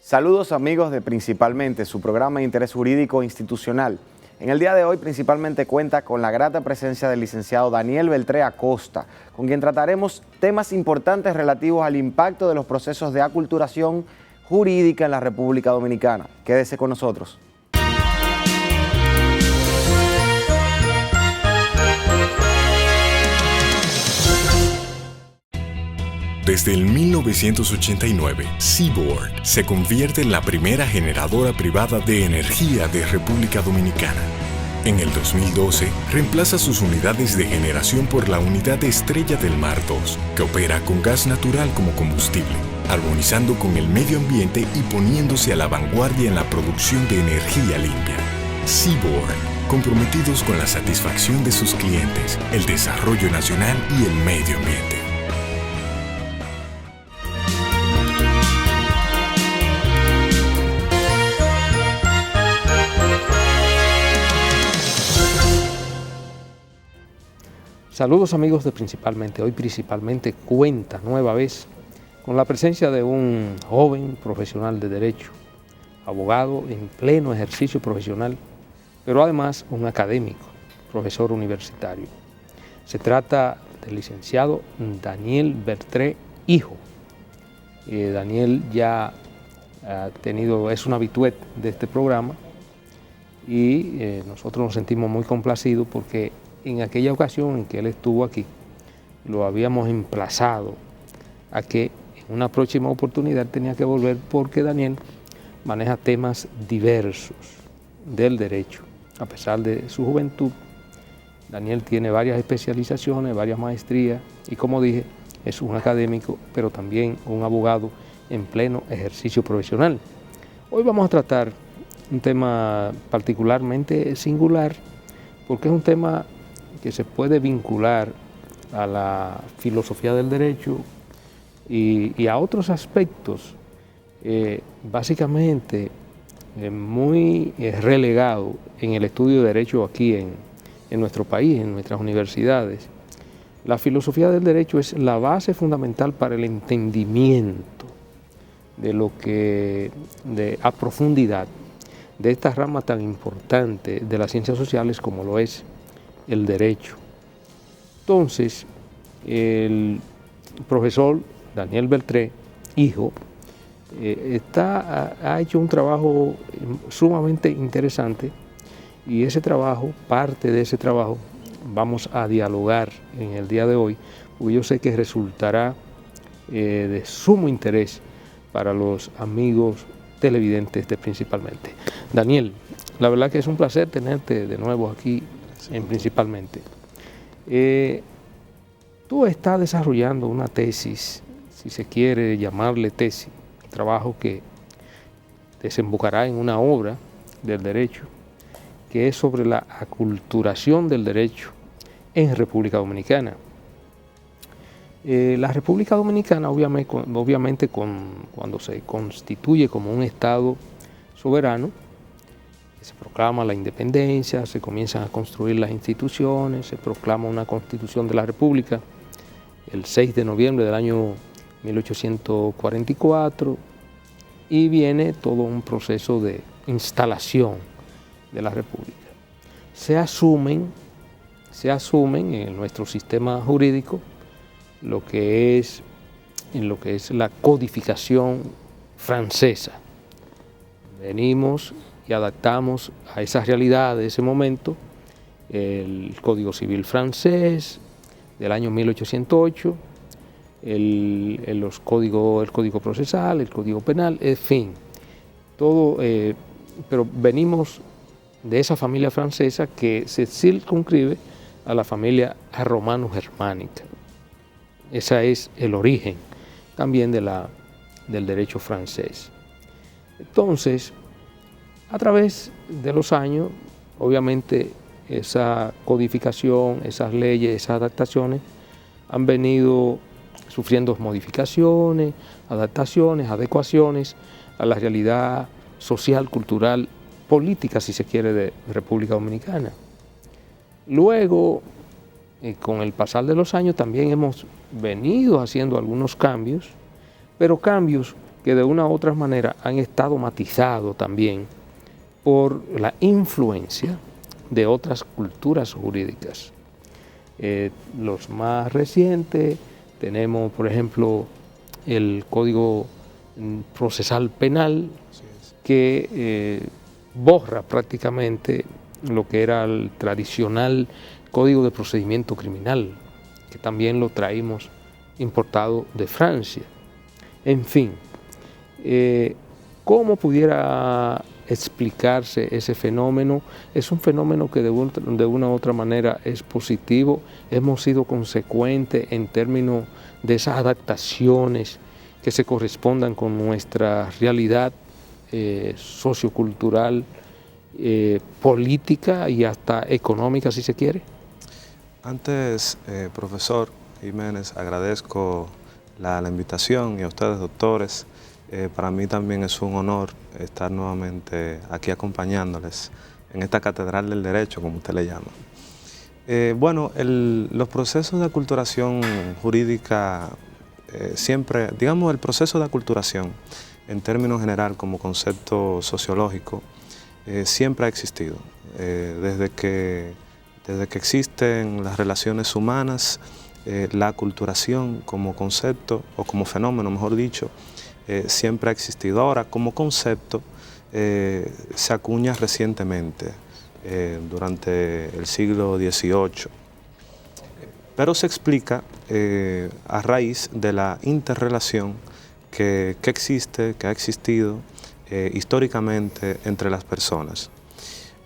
Saludos amigos de Principalmente, su programa de interés jurídico institucional. En el día de hoy principalmente cuenta con la grata presencia del licenciado Daniel Beltré Acosta, con quien trataremos temas importantes relativos al impacto de los procesos de aculturación jurídica en la República Dominicana. Quédese con nosotros. Desde el 1989, Seaboard se convierte en la primera generadora privada de energía de República Dominicana. En el 2012, reemplaza sus unidades de generación por la unidad Estrella del Mar 2, que opera con gas natural como combustible, armonizando con el medio ambiente y poniéndose a la vanguardia en la producción de energía limpia. Seaboard, comprometidos con la satisfacción de sus clientes, el desarrollo nacional y el medio ambiente. Saludos amigos de Principalmente. Hoy Principalmente cuenta nueva vez con la presencia de un joven profesional de Derecho, abogado en pleno ejercicio profesional, pero además un académico, profesor universitario. Se trata del licenciado Daniel Beltré, hijo. Daniel ya es un habitué de este programa y nosotros nos sentimos muy complacidos porque en aquella ocasión en que él estuvo aquí, lo habíamos emplazado a que en una próxima oportunidad tenía que volver porque Daniel maneja temas diversos del derecho. A pesar de su juventud, Daniel tiene varias especializaciones, varias maestrías y, como dije, es un académico, pero también un abogado en pleno ejercicio profesional. Hoy vamos a tratar un tema particularmente singular porque es un tema que se puede vincular a la filosofía del derecho y a otros aspectos, básicamente muy relegado en el estudio de derecho aquí en nuestro país, en nuestras universidades. La filosofía del derecho es la base fundamental para el entendimiento de lo que, a profundidad, de esta rama tan importante de las ciencias sociales como lo es el derecho. Entonces, el profesor Daniel Beltré, hijo, ha hecho un trabajo sumamente interesante y ese trabajo, parte de ese trabajo, vamos a dialogar en el día de hoy, porque yo sé que resultará de sumo interés para los amigos televidentes de Principalmente. Daniel, la verdad que es un placer tenerte de nuevo aquí Principalmente. Tú estás desarrollando una tesis, si se quiere llamarle tesis, trabajo que desembocará en una obra del derecho, que es sobre la aculturación del derecho en República Dominicana. La República Dominicana, obviamente cuando se constituye como un Estado soberano, se proclama la independencia, se comienzan a construir las instituciones, se proclama una Constitución de la República el 6 de noviembre del año 1844 y viene todo un proceso de instalación de la República. Se asumen en nuestro sistema jurídico lo que es la codificación francesa. Venimos y adaptamos a esa realidad de ese momento el Código Civil francés del año 1808, el Código Procesal, el Código Penal, en fin, todo, pero venimos de esa familia francesa que se circunscribe a la familia romano-germánica. Ese es el origen también del derecho francés. Entonces, a través de los años, obviamente, esa codificación, esas leyes, esas adaptaciones han venido sufriendo modificaciones, adaptaciones, adecuaciones a la realidad social, cultural, política, si se quiere, de República Dominicana. Luego, con el pasar de los años, también hemos venido haciendo algunos cambios, pero cambios que de una u otra manera han estado matizados también por la influencia de otras culturas jurídicas. Los más recientes tenemos, por ejemplo, el Código Procesal Penal, que borra prácticamente lo que era el tradicional Código de Procedimiento Criminal, que también lo traímos importado de Francia. En fin, ¿cómo pudiera explicarse ese fenómeno? Es un fenómeno que de una u otra manera es positivo. Hemos sido consecuentes en términos de esas adaptaciones que se correspondan con nuestra realidad sociocultural, política y hasta económica, si se quiere. Antes, profesor Jiménez, agradezco la invitación, y a ustedes, doctores. Para mí también es un honor estar nuevamente aquí acompañándoles en esta Catedral del Derecho, como usted le llama. Bueno, los procesos de aculturación jurídica, siempre, digamos, el proceso de aculturación, en términos general, como concepto sociológico, siempre ha existido. Desde que existen las relaciones humanas, la aculturación como concepto, o como fenómeno, mejor dicho, siempre ha existido. Ahora, como concepto, se acuña recientemente, durante el siglo XVIII, pero se explica a raíz de la interrelación que existe, que ha existido históricamente entre las personas.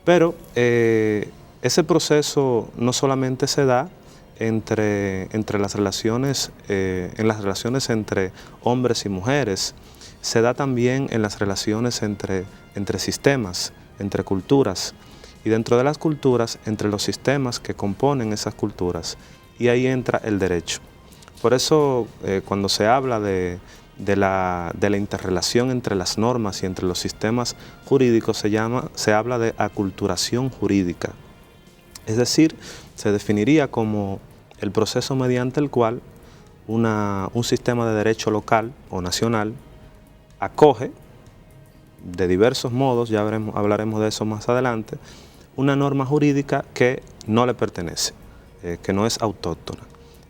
Pero ese proceso no solamente se da entre las relaciones, en las relaciones entre hombres y mujeres, se da también en las relaciones entre sistemas, entre culturas, y dentro de las culturas, entre los sistemas que componen esas culturas, y ahí entra el derecho. Por eso, cuando se habla de la interrelación entre las normas y entre los sistemas jurídicos, se habla de aculturación jurídica. Es decir, se definiría como el proceso mediante el cual un sistema de derecho local o nacional acoge, de diversos modos, ya hablaremos de eso más adelante, una norma jurídica que no le pertenece, que no es autóctona.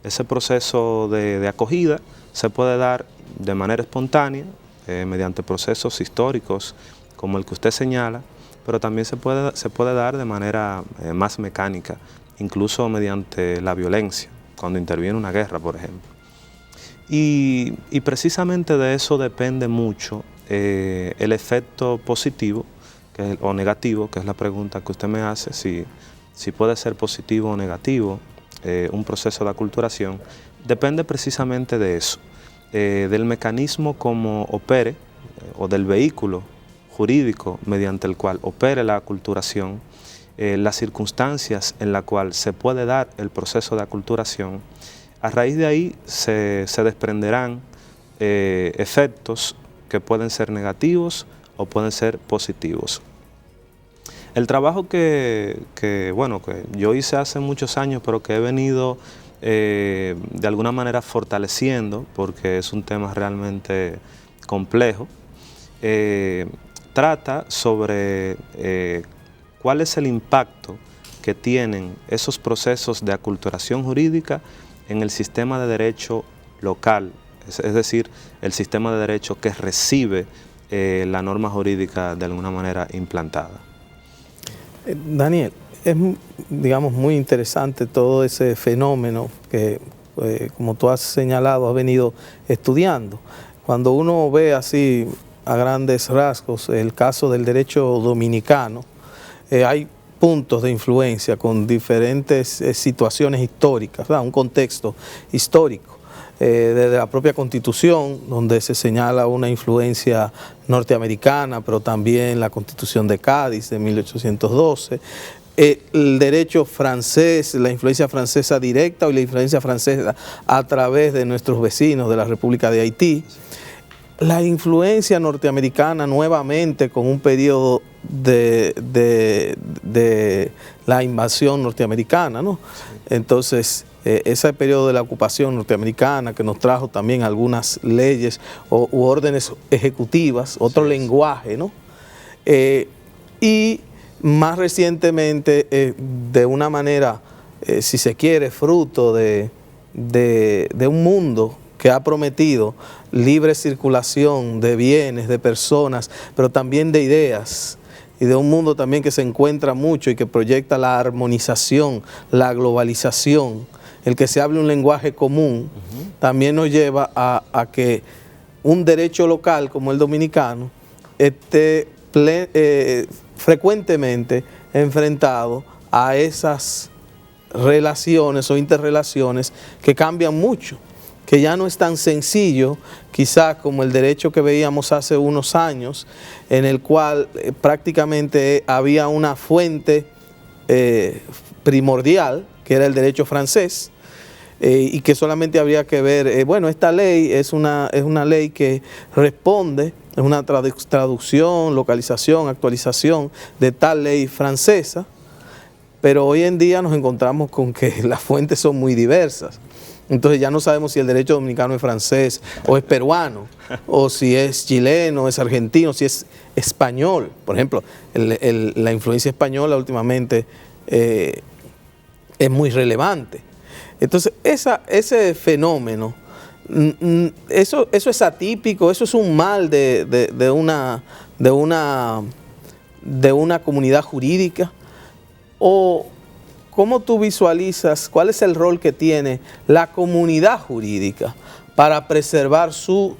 Ese proceso de acogida se puede dar de manera espontánea, mediante procesos históricos como el que usted señala, pero también se puede dar de manera más mecánica, incluso mediante la violencia, cuando interviene una guerra, por ejemplo. Y precisamente de eso depende mucho el efecto positivo o negativo, que es la pregunta que usted me hace, si puede ser positivo o negativo un proceso de aculturación. Depende precisamente de eso, del mecanismo como opere, o del vehículo jurídico mediante el cual opere la aculturación, las circunstancias en las cuales se puede dar el proceso de aculturación. A raíz de ahí se desprenderán efectos que pueden ser negativos o pueden ser positivos. El trabajo que yo hice hace muchos años, pero que he venido de alguna manera fortaleciendo, porque es un tema realmente complejo, trata sobre cuál es el impacto que tienen esos procesos de aculturación jurídica en el sistema de derecho local, es decir, el sistema de derecho que recibe la norma jurídica de alguna manera implantada. Daniel, es, digamos, muy interesante todo ese fenómeno que, como tú has señalado, has venido estudiando. Cuando uno ve así a grandes rasgos el caso del derecho dominicano, hay puntos de influencia con diferentes situaciones históricas, ¿verdad? Un contexto histórico. Desde la propia Constitución, donde se señala una influencia norteamericana, pero también la Constitución de Cádiz de 1812, el derecho francés, la influencia francesa directa y la influencia francesa a través de nuestros vecinos de la República de Haití, la influencia norteamericana nuevamente con un periodo de la invasión norteamericana, ¿no? Entonces, ese periodo de la ocupación norteamericana que nos trajo también algunas leyes u órdenes ejecutivas, otro lenguaje, ¿no? Y más recientemente, de una manera, si se quiere, fruto de un mundo que ha prometido libre circulación de bienes, de personas, pero también de ideas, y de un mundo también que se encuentra mucho y que proyecta la armonización, la globalización, el que se hable un lenguaje común, también nos lleva a que un derecho local como el dominicano esté frecuentemente enfrentado a esas relaciones o interrelaciones que cambian mucho, que ya no es tan sencillo quizás como el derecho que veíamos hace unos años, en el cual prácticamente había una fuente primordial, que era el derecho francés, y que solamente habría que ver, bueno, esta ley es una ley que responde, es una traducción, localización, actualización de tal ley francesa, pero hoy en día nos encontramos con que las fuentes son muy diversas. Entonces ya no sabemos si el derecho dominicano es francés o es peruano, o si es chileno, es argentino, si es español. Por ejemplo, la influencia española últimamente es muy relevante. Entonces ese fenómeno, eso es atípico, eso es un mal de una comunidad jurídica. ¿O cómo tú visualizas, cuál es el rol que tiene la comunidad jurídica para preservar los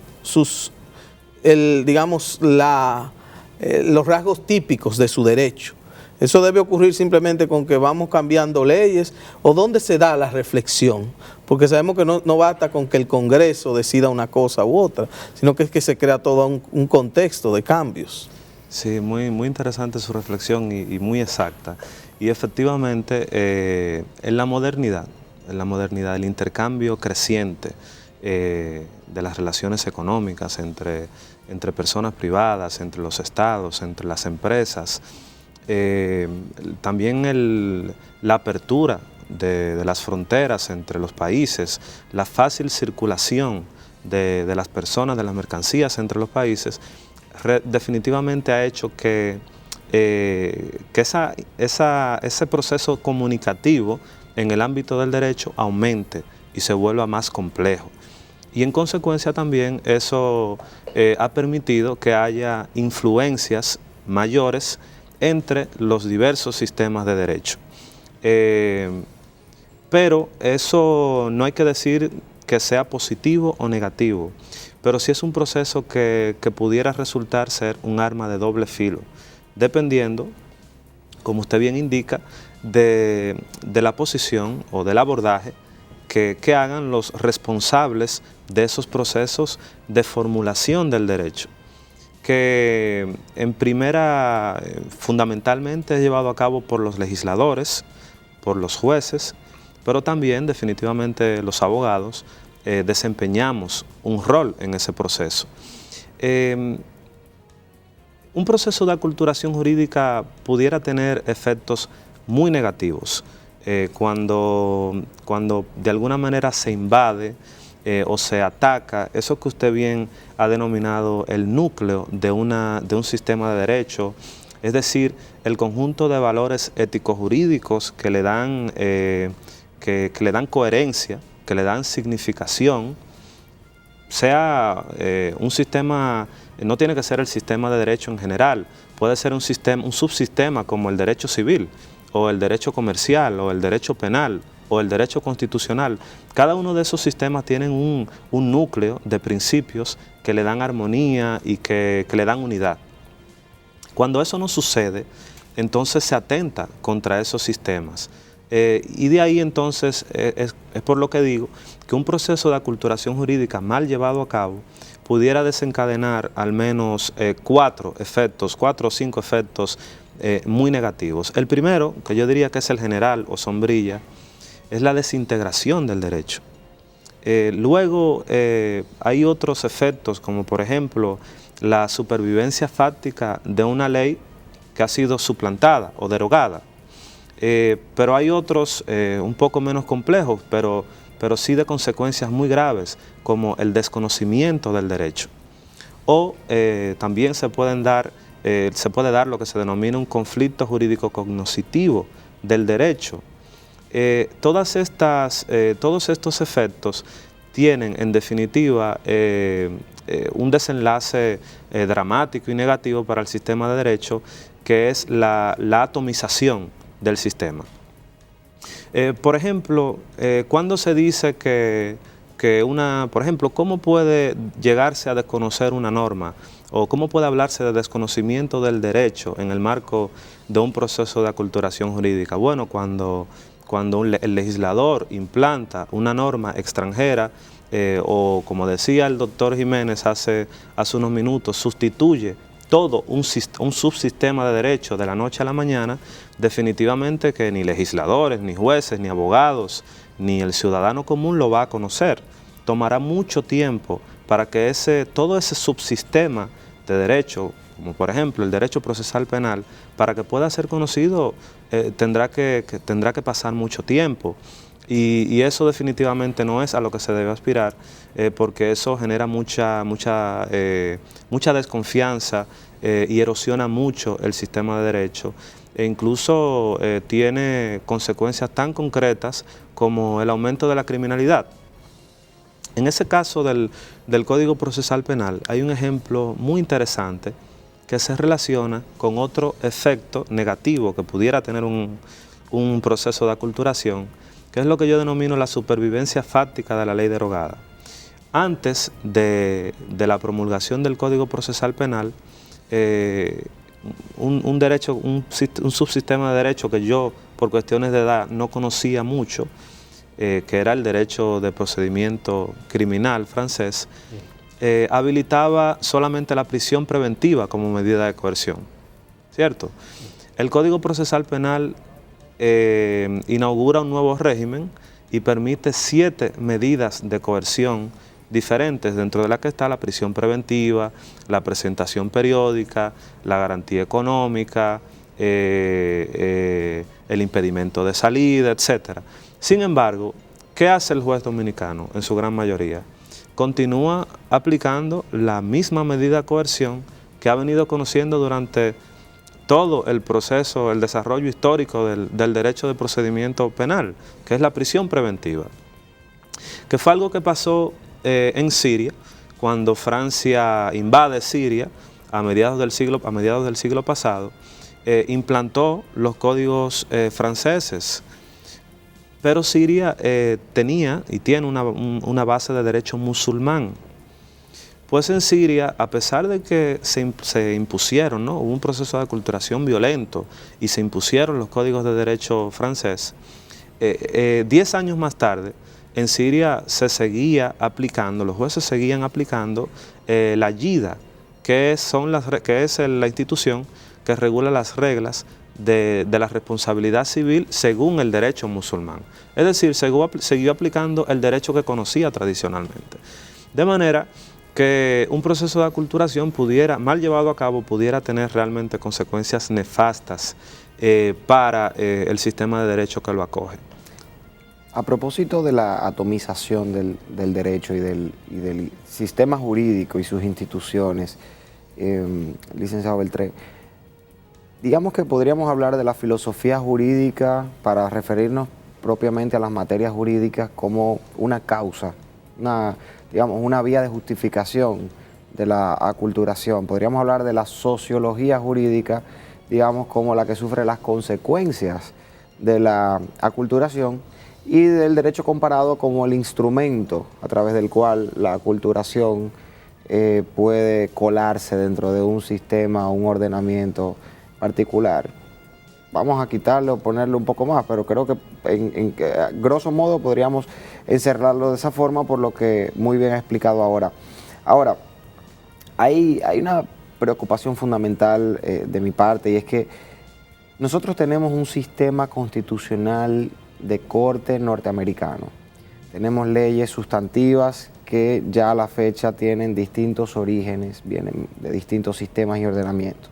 rasgos típicos de su derecho? ¿Eso debe ocurrir simplemente con que vamos cambiando leyes? ¿O dónde se da la reflexión? Porque sabemos que no basta con que el Congreso decida una cosa u otra, sino que es que se crea todo un contexto de cambios. Sí, muy interesante su reflexión y muy exacta. Y efectivamente, en la modernidad, el intercambio creciente de las relaciones económicas entre personas privadas, entre los estados, entre las empresas, también la apertura de las fronteras entre los países, la fácil circulación de las personas, de las mercancías entre los países, definitivamente ha hecho que ese proceso comunicativo en el ámbito del derecho aumente y se vuelva más complejo. Y en consecuencia también eso ha permitido que haya influencias mayores entre los diversos sistemas de derecho. Pero eso no hay que decir que sea positivo o negativo, pero sí es un proceso que pudiera resultar ser un arma de doble filo, dependiendo, como usted bien indica, de la posición o del abordaje que hagan los responsables de esos procesos de formulación del derecho, que fundamentalmente es llevado a cabo por los legisladores, por los jueces, pero también definitivamente los abogados desempeñamos un rol en ese proceso. Un proceso de aculturación jurídica pudiera tener efectos muy negativos cuando de alguna manera se invade o se ataca eso que usted bien ha denominado el núcleo de un sistema de derecho, es decir, el conjunto de valores ético-jurídicos que le dan coherencia, que le dan significación, sea un sistema. No tiene que ser el sistema de derecho en general, puede ser un subsistema como el derecho civil, o el derecho comercial, o el derecho penal, o el derecho constitucional. Cada uno de esos sistemas tienen un núcleo de principios que le dan armonía y que le dan unidad. Cuando eso no sucede, entonces se atenta contra esos sistemas. Y de ahí entonces es por lo que digo que un proceso de aculturación jurídica mal llevado a cabo pudiera desencadenar al menos 4 o 5 efectos muy negativos. El primero, que yo diría que es el general o sombrilla, es la desintegración del derecho. Luego hay otros efectos, como por ejemplo la supervivencia fáctica de una ley que ha sido suplantada o derogada. pero hay otros un poco menos complejos, pero sí de consecuencias muy graves, como el desconocimiento del derecho. O también se puede dar lo que se denomina un conflicto jurídico cognoscitivo del derecho. Todos estos efectos tienen, en definitiva, un desenlace dramático y negativo para el sistema de derecho, que es la atomización del sistema. Por ejemplo, cuando se dice por ejemplo, ¿cómo puede llegarse a desconocer una norma? ¿O cómo puede hablarse de desconocimiento del derecho en el marco de un proceso de aculturación jurídica? Bueno, cuando el legislador implanta una norma extranjera, o como decía el doctor Jiménez hace unos minutos, sustituye todo un subsistema de derecho de la noche a la mañana, definitivamente que ni legisladores, ni jueces, ni abogados, ni el ciudadano común lo va a conocer. Tomará mucho tiempo para que todo ese subsistema de derecho, como por ejemplo el derecho procesal penal, para que pueda ser conocido tendrá que pasar mucho tiempo. Y eso definitivamente no es a lo que se debe aspirar, porque eso genera mucha desconfianza y erosiona mucho el sistema de derecho, e incluso tiene consecuencias tan concretas como el aumento de la criminalidad. En ese caso del Código Procesal Penal hay un ejemplo muy interesante que se relaciona con otro efecto negativo que pudiera tener un proceso de aculturación, que es lo que yo denomino la supervivencia fáctica de la ley derogada. Antes de la promulgación del Código Procesal Penal, un subsistema de derecho que yo, por cuestiones de edad, no conocía mucho, que era el derecho de procedimiento criminal francés, habilitaba solamente la prisión preventiva como medida de coerción, ¿cierto? El Código Procesal Penal inaugura un nuevo régimen y permite 7 medidas de coerción diferentes, dentro de la que está la prisión preventiva, la presentación periódica, la garantía económica, el impedimento de salida, etc. Sin embargo, ¿qué hace el juez dominicano en su gran mayoría? Continúa aplicando la misma medida de coerción que ha venido conociendo durante todo el proceso, el desarrollo histórico del derecho de procedimiento penal, que es la prisión preventiva, que fue algo que pasó en Siria, cuando Francia invade Siria a mediados del siglo pasado, implantó los códigos franceses. Pero Siria tenía y tiene una base de derecho musulmán. Pues en Siria, a pesar de que se impusieron, ¿no? Hubo un proceso de aculturación violento y se impusieron los códigos de derecho francés, 10 años más tarde, en Siria los jueces seguían aplicando la Yida, que es la institución que regula las reglas de la responsabilidad civil según el derecho musulmán. Es decir, siguió aplicando el derecho que conocía tradicionalmente. De manera que un proceso de aculturación mal llevado a cabo, pudiera tener realmente consecuencias nefastas para el sistema de derecho que lo acoge. A propósito de la atomización del derecho y del sistema jurídico y sus instituciones, licenciado Beltré, digamos que podríamos hablar de la filosofía jurídica para referirnos propiamente a las materias jurídicas como una causa, una vía de justificación de la aculturación. Podríamos hablar de la sociología jurídica, digamos, como la que sufre las consecuencias de la aculturación, y del derecho comparado como el instrumento a través del cual la aculturación puede colarse dentro de un sistema o un ordenamiento particular. Vamos a quitarle o ponerle un poco más, pero creo que grosso modo podríamos encerrarlo de esa forma, por lo que muy bien ha explicado ahora. Ahora, hay una preocupación fundamental de mi parte, y es que nosotros tenemos un sistema constitucional de corte norteamericano. Tenemos leyes sustantivas que ya a la fecha tienen distintos orígenes, vienen de distintos sistemas y ordenamientos.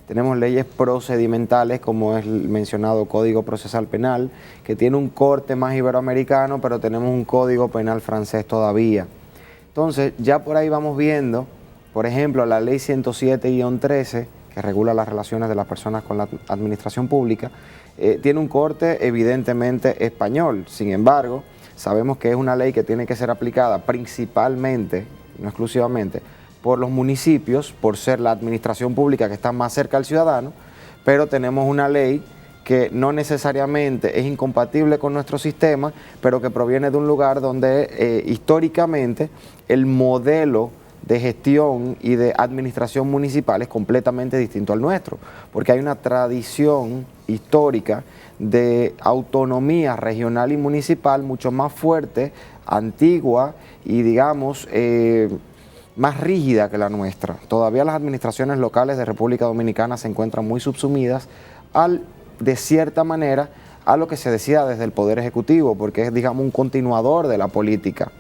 tenemos leyes procedimentales como es el mencionado Código Procesal Penal, que tiene un corte más iberoamericano, pero tenemos un Código Penal francés todavía. Entonces ya por ahí vamos viendo, por ejemplo, la Ley 107-13, que regula las relaciones de las personas con la administración pública, tiene un corte evidentemente español. Sin embargo, sabemos que es una ley que tiene que ser aplicada principalmente, no exclusivamente, por los municipios, por ser la administración pública que está más cerca al ciudadano, pero tenemos una ley que no necesariamente es incompatible con nuestro sistema, pero que proviene de un lugar donde históricamente el modelo de gestión y de administración municipal es completamente distinto al nuestro, porque hay una tradición histórica de autonomía regional y municipal mucho más fuerte, antigua y digamos más rígida que la nuestra. Todavía las administraciones locales de República Dominicana se encuentran muy subsumidas de cierta manera a lo que se decida desde el Poder Ejecutivo, porque es digamos un continuador de la política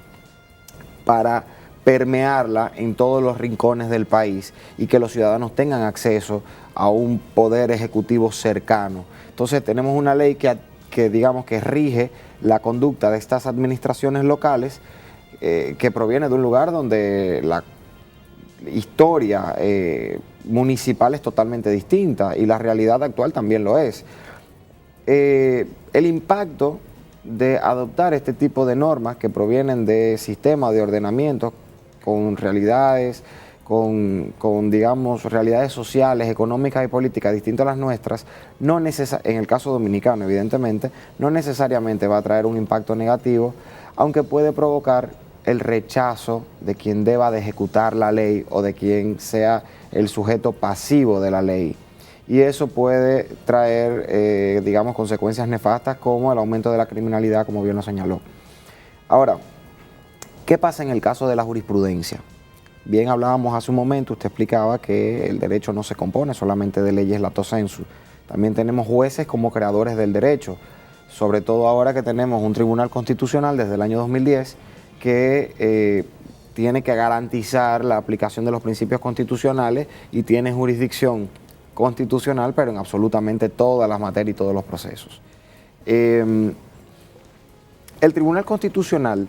para permearla en todos los rincones del país y que los ciudadanos tengan acceso a un poder ejecutivo cercano. Entonces tenemos una ley que digamos que rige la conducta de estas administraciones locales que proviene de un lugar donde la historia municipal es totalmente distinta y la realidad actual también lo es. El impacto de adoptar este tipo de normas que provienen de sistemas de ordenamiento con realidades, con digamos, realidades sociales, económicas y políticas distintas a las nuestras, en el caso dominicano, evidentemente, no necesariamente va a traer un impacto negativo, aunque puede provocar el rechazo de quien deba de ejecutar la ley o de quien sea el sujeto pasivo de la ley. Y eso puede traer, digamos, consecuencias nefastas como el aumento de la criminalidad, como bien lo señaló. Ahora, ¿qué pasa en el caso de la jurisprudencia? Bien hablábamos hace un momento, usted explicaba que el derecho no se compone solamente de leyes lato sensu. También tenemos jueces como creadores del derecho, sobre todo ahora que tenemos un tribunal constitucional desde el año 2010 que tiene que garantizar la aplicación de los principios constitucionales y tiene jurisdicción constitucional, pero en absolutamente todas las materias y todos los procesos. El Tribunal Constitucional,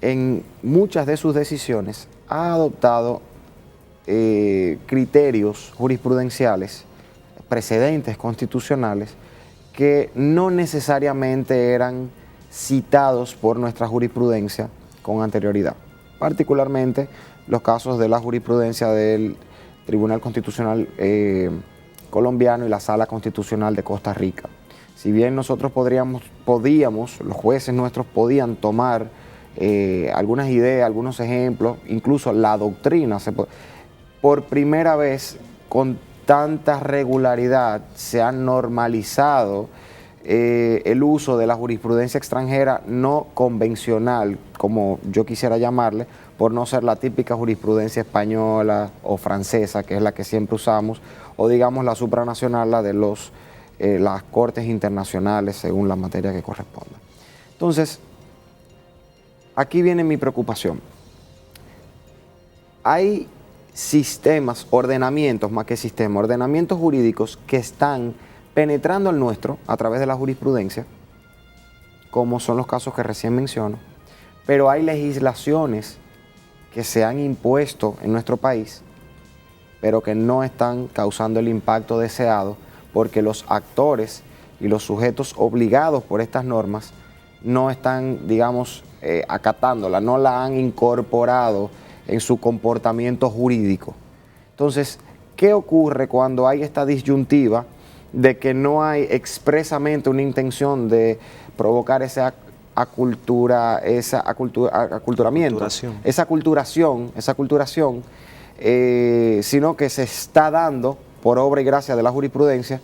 en muchas de sus decisiones, ha adoptado criterios jurisprudenciales, precedentes constitucionales, que no necesariamente eran citados por nuestra jurisprudencia con anterioridad. Particularmente los casos de la jurisprudencia del Tribunal Constitucional colombiano y la Sala Constitucional de Costa Rica. Si bien nosotros podíamos, los jueces nuestros podían tomar algunas ideas, algunos ejemplos, incluso la doctrina, por primera vez con tanta regularidad se ha normalizado el uso de la jurisprudencia extranjera no convencional, como yo quisiera llamarle, por no ser la típica jurisprudencia española o francesa, que es la que siempre usamos, o digamos la supranacional, la de las cortes internacionales, según la materia que corresponda. Entonces, aquí viene mi preocupación. Hay sistemas, ordenamientos, más que sistemas, ordenamientos jurídicos que están penetrando el nuestro a través de la jurisprudencia, como son los casos que recién menciono, pero hay legislaciones que se han impuesto en nuestro país, pero que no están causando el impacto deseado porque los actores y los sujetos obligados por estas normas no están, digamos, acatándola, no la han incorporado en su comportamiento jurídico. Entonces, ¿qué ocurre cuando hay esta disyuntiva de que no hay expresamente una intención de provocar esa aculturación, sino que se está dando por obra y gracia de la jurisprudencia,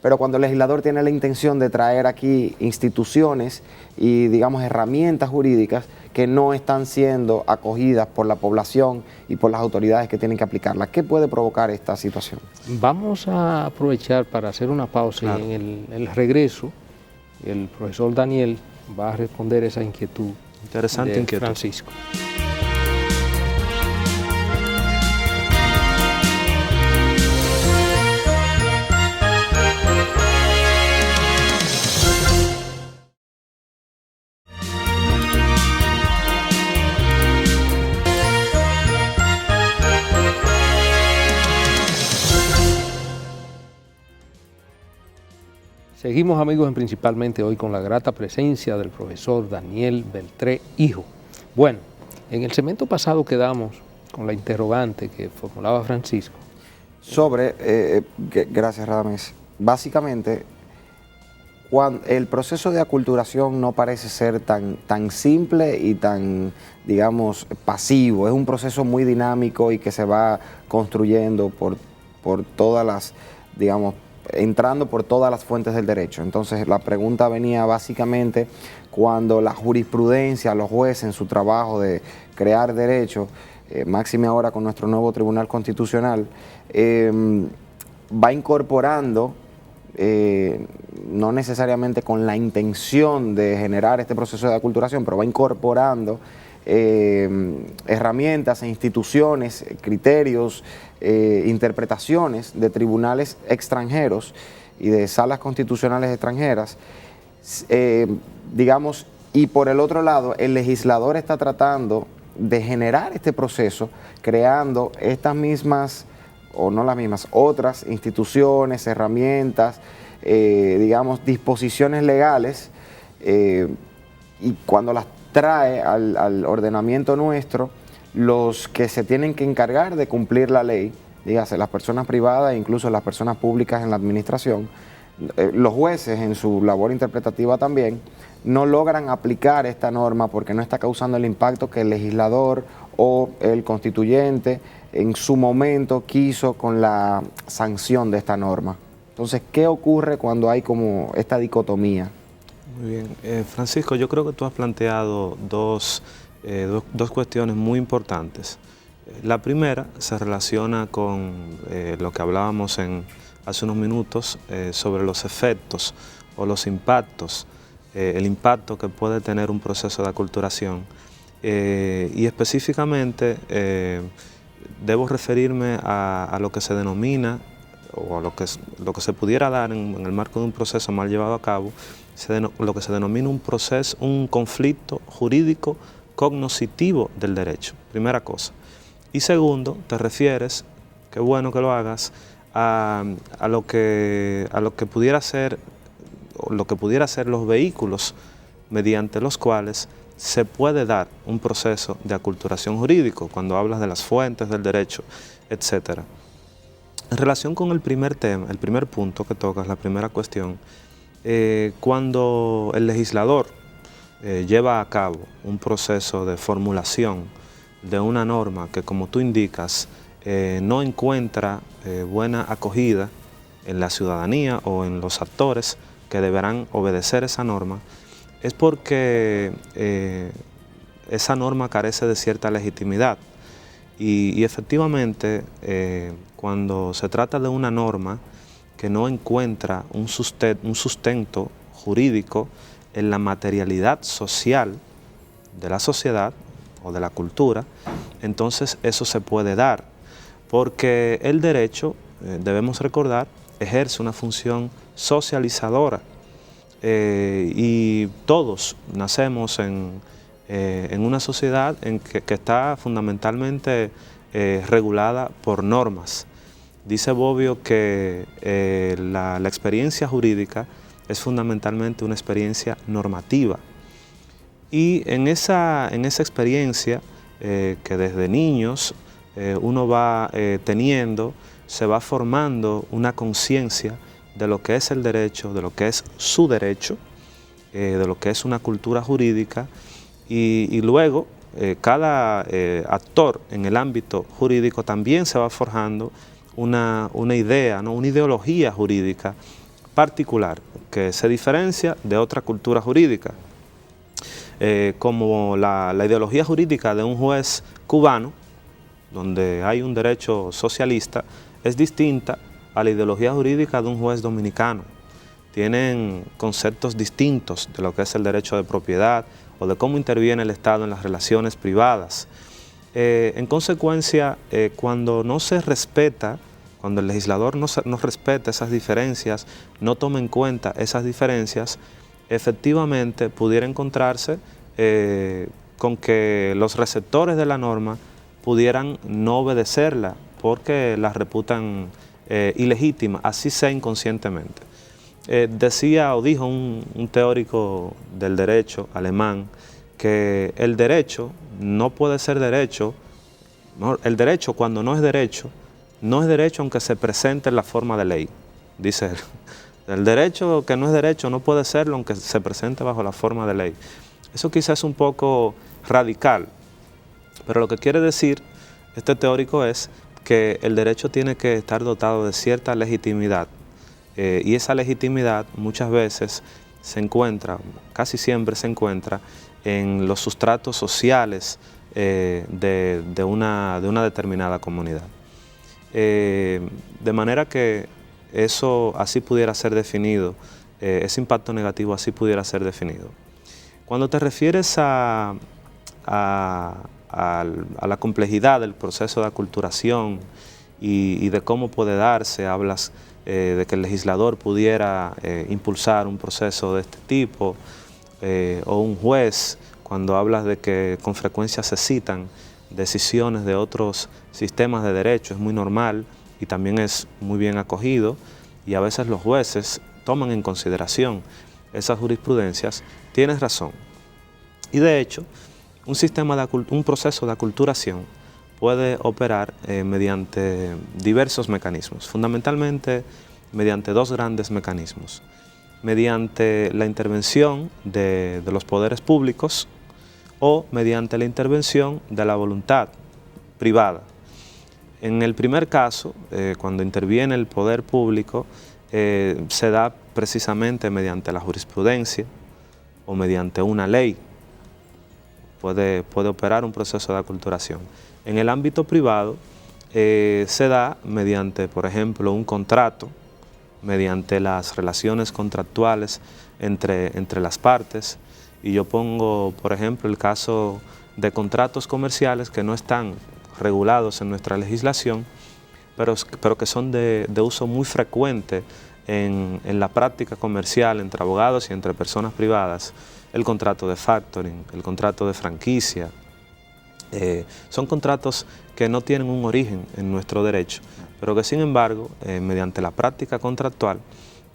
pero cuando el legislador tiene la intención de traer aquí instituciones y, digamos, herramientas jurídicas que no están siendo acogidas por la población y por las autoridades que tienen que aplicarlas? ¿Qué puede provocar esta situación? Vamos a aprovechar para hacer una pausa. Claro. Y en el regreso, el profesor Daniel va a responder esa inquietud. Interesante inquietud. Francisco. Seguimos, amigos, principalmente hoy con la grata presencia del profesor Daniel Beltré, hijo. Bueno, en el segmento pasado quedamos con la interrogante que formulaba Francisco. Sobre, gracias Radamés, básicamente el proceso de aculturación no parece ser tan simple y tan, digamos, pasivo. Es un proceso muy dinámico y que se va construyendo por todas las, digamos, entrando por todas las fuentes del derecho. Entonces la pregunta venía básicamente cuando la jurisprudencia, los jueces en su trabajo de crear derecho, máxime ahora con nuestro nuevo Tribunal Constitucional, va incorporando, no necesariamente con la intención de generar este proceso de aculturación, pero va incorporando herramientas e instituciones, criterios, interpretaciones de tribunales extranjeros y de salas constitucionales extranjeras, digamos, y por el otro lado el legislador está tratando de generar este proceso creando estas mismas, o no las mismas, otras instituciones, herramientas, digamos, disposiciones legales, y cuando las trae al ordenamiento nuestro, los que se tienen que encargar de cumplir la ley, dígase las personas privadas e incluso las personas públicas en la administración, los jueces en su labor interpretativa también, no logran aplicar esta norma porque no está causando el impacto que el legislador o el constituyente en su momento quiso con la sanción de esta norma. Entonces, ¿qué ocurre cuando hay como esta dicotomía? Muy bien. Francisco, yo creo que tú has planteado dos cuestiones muy importantes. La primera se relaciona con lo que hablábamos hace unos minutos sobre los efectos o los impactos, el impacto que puede tener un proceso de aculturación. Y específicamente debo referirme a lo que se denomina, o a lo que se pudiera dar en el marco de un proceso mal llevado a cabo, lo que se denomina un conflicto jurídico cognoscitivo del derecho, primera cosa. Y segundo, te refieres, qué bueno que lo hagas, a lo que pudiera ser, o lo que pudiera ser los vehículos mediante los cuales se puede dar un proceso de aculturación jurídico, cuando hablas de las fuentes del derecho, etc. En relación con el primer tema, el primer punto que tocas, la primera cuestión, cuando el legislador lleva a cabo un proceso de formulación de una norma que, como tú indicas, no encuentra buena acogida en la ciudadanía o en los actores que deberán obedecer esa norma, es porque esa norma carece de cierta legitimidad. Y efectivamente, cuando se trata de una norma que no encuentra un sustento jurídico en la materialidad social de la sociedad o de la cultura, entonces eso se puede dar, porque el derecho, debemos recordar, ejerce una función socializadora, y todos nacemos en una sociedad que está fundamentalmente regulada por normas. Dice Bobbio que la experiencia jurídica es fundamentalmente una experiencia normativa. Y en esa experiencia que desde niños uno va teniendo, se va formando una conciencia de lo que es el derecho, de lo que es su derecho, de lo que es una cultura jurídica, y luego cada actor en el ámbito jurídico también se va forjando una idea, ¿no? Una ideología jurídica particular que se diferencia de otra cultura jurídica. Como la ideología jurídica de un juez cubano, donde hay un derecho socialista, es distinta a la ideología jurídica de un juez dominicano. Tienen conceptos distintos de lo que es el derecho de propiedad o de cómo interviene el Estado en las relaciones privadas. En consecuencia, cuando no se respeta, cuando el legislador no respeta esas diferencias, no toma en cuenta esas diferencias, efectivamente pudiera encontrarse con que los receptores de la norma pudieran no obedecerla porque la reputan ilegítima, así sea inconscientemente. Decía o dijo un teórico del derecho alemán que el derecho no puede ser derecho, el derecho cuando no es derecho aunque se presente en la forma de ley, dice él. El derecho que no es derecho no puede serlo aunque se presente bajo la forma de ley. Eso quizás es un poco radical, pero lo que quiere decir este teórico es que el derecho tiene que estar dotado de cierta legitimidad, y esa legitimidad muchas veces se encuentra, casi siempre se encuentra, en los sustratos sociales de una determinada comunidad. De manera que eso así pudiera ser definido, ese impacto negativo así pudiera ser definido. Cuando te refieres a la complejidad del proceso de aculturación y de cómo puede darse, hablas de que el legislador pudiera impulsar un proceso de este tipo, o un juez, cuando hablas de que con frecuencia se citan decisiones de otros sistemas de derecho, es muy normal y también es muy bien acogido, y a veces los jueces toman en consideración esas jurisprudencias. Tienes razón. Y de hecho, un proceso de aculturación puede operar mediante diversos mecanismos, fundamentalmente mediante dos grandes mecanismos. Mediante la intervención de los poderes públicos o mediante la intervención de la voluntad privada. En el primer caso, cuando interviene el poder público, se da precisamente mediante la jurisprudencia o mediante una ley. Puede operar un proceso de aculturación. En el ámbito privado se da mediante, por ejemplo, un contrato, mediante las relaciones contractuales entre las partes. Y yo pongo, por ejemplo, el caso de contratos comerciales que no están regulados en nuestra legislación, pero que son de uso muy frecuente en la práctica comercial entre abogados y entre personas privadas. El contrato de factoring, el contrato de franquicia, son contratos que no tienen un origen en nuestro derecho, pero que sin embargo, mediante la práctica contractual,